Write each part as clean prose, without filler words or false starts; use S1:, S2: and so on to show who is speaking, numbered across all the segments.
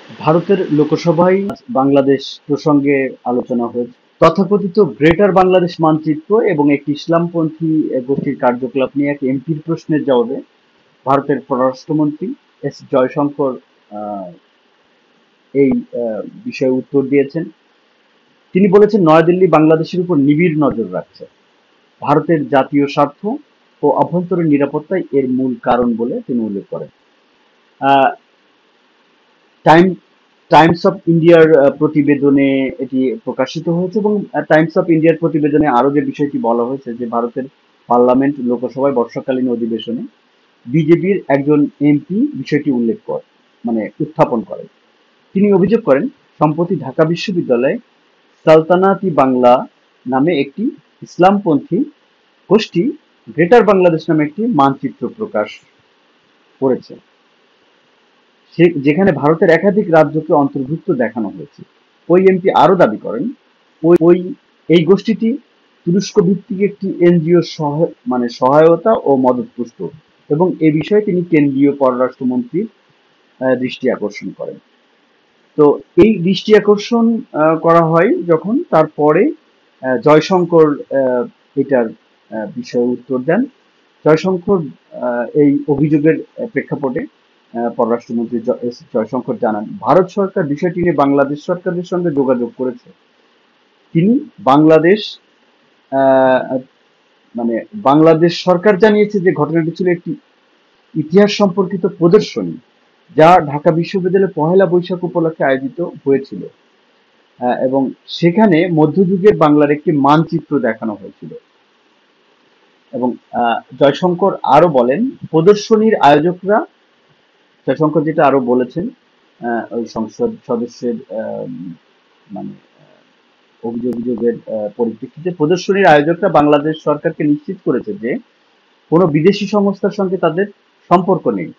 S1: ভারতের লোকসভায় বাংলাদেশ প্রসঙ্গে আলোচনা হয়েছে। তথাকথিত গ্রেটার বাংলাদেশ মানচিত্র এবং একটি ইসলামপন্থী গোষ্ঠীর কার্যকলাপ নিয়ে এক এমপির প্রশ্নের জবাবে ভারতের পররাষ্ট্রমন্ত্রী এস জয়শঙ্কর আহ, এই বিষয়ে উত্তর দিয়েছেন। তিনি বলেছেন, নয়াদিল্লি বাংলাদেশের উপর নিবিড় নজর রাখছে। ভারতের জাতীয় স্বার্থ ও অভ্যন্তরীণ নিরাপত্তাই এর মূল কারণ বলে তিনি উল্লেখ করেন। আহ, টাইম টাইমস অফ ইন্ডিয়ার প্রতিবেদনে এটি প্রকাশিত হয়েছে এবং টাইমস অফ ইন্ডিয়ার প্রতিবেদনে আরো যে বিষয়টি বলা হয়েছে যে ভারতের পার্লামেন্ট লোকসভায় বর্ষাকালীন অধিবেশনে বিজেপির একজন এমপি বিষয়টি উত্থাপন করেন। তিনি অভিযোগ করেন, সম্প্রতি ঢাকা বিশ্ববিদ্যালয়ে সালতানাতি বাংলা নামে একটি ইসলামপন্থী গোষ্ঠী গ্রেটার বাংলাদেশ নামে একটি মানচিত্র প্রকাশ করেছে, যেখানে ভারতের একাধিক রাজ্যকে অন্তর্ভুক্ত দেখানো হয়েছে। ওই এমপি আরো দাবি করেন, ওই এই গোষ্ঠীটি তুরস্ক ভিত্তিক একটি এনজিও সহায়তা ও মদতপুষ্ট এবং এ বিষয়ে তিনি কেন্দ্রীয় পররাষ্ট্রমন্ত্রীর দৃষ্টি আকর্ষণ করেন। তো এই দৃষ্টি আকর্ষণ করা হয় যখন তারপরে জয়শঙ্কর এটার বিষয়ে উত্তর দেন। জয়শঙ্কর এই অভিযোগের প্রেক্ষাপটে পররাষ্ট্রমন্ত্রী এস জয়শঙ্কর জানান, ভারত সরকার বিষয়টি নিয়ে বাংলাদেশ সরকারের সঙ্গে যোগাযোগ করেছে। তিনি বাংলাদেশ আহ, মানে বাংলাদেশ সরকার জানিয়েছে যে ঘটনাটি ছিল একটি ইতিহাস সম্পর্কিত প্রদর্শনী যা ঢাকা বিশ্ববিদ্যালয়ে পহেলা বৈশাখ উপলক্ষে আয়োজিত হয়েছিল এবং সেখানে মধ্যযুগের বাংলার একটি মানচিত্র দেখানো হয়েছিল। এবং জয়শঙ্কর আরো বলেন, প্রদর্শনীর আয়োজকরা জয়শঙ্কর যেটা আরো বলেছেন, ওই সংসদ সদস্যের মানে অভিযোগের পরিপ্রেক্ষিতে প্রদর্শনীর আয়োজকরা বাংলাদেশ সরকারকে নিশ্চিত করেছে যে কোনো বিদেশি সংস্থার সঙ্গে তাদের সম্পর্ক নেই।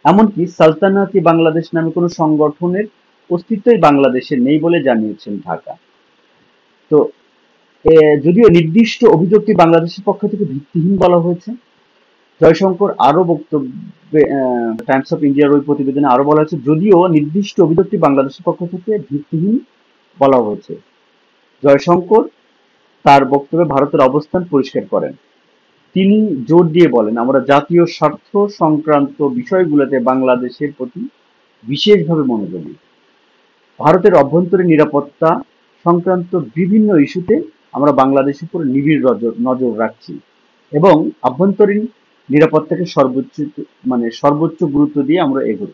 S1: এমনকি সালতানাতি বাংলাদেশ নামে কোনো সংগঠনের অস্তিত্বই বাংলাদেশে নেই বলে জানিয়েছেন ঢাকা। তো যদিও নির্দিষ্ট অভিযোগটি বাংলাদেশের পক্ষ থেকে ভিত্তিহীন বলা হয়েছে, জয়শঙ্কর আরো বক্তব্যে টাইমস অফ ইন্ডিয়ার ওই প্রতিবেদনে আরো বলা হয়েছে, যদিও নির্দিষ্ট অভিযোগটি বাংলাদেশের পক্ষ থেকে ভিত্তিহীন বলা হয়েছে, জয়শঙ্কর তার বক্তব্যে ভারতের অবস্থান পরিষ্কার করেন। তিনি জোর দিয়ে বলেন, আমরা জাতীয় স্বার্থ সংক্রান্ত বিষয়গুলোতে বাংলাদেশের প্রতি বিশেষভাবে মনোযোগী। ভারতের অভ্যন্তরীণ নিরাপত্তা সংক্রান্ত বিভিন্ন ইস্যুতে আমরা বাংলাদেশের উপর নিবিড় নজর রাখছি এবং আভ্যন্তরীণ নিরাপত্তাকে সর্বোচ্চ গুরুত্ব দিয়ে আমরা এগোচ্ছি।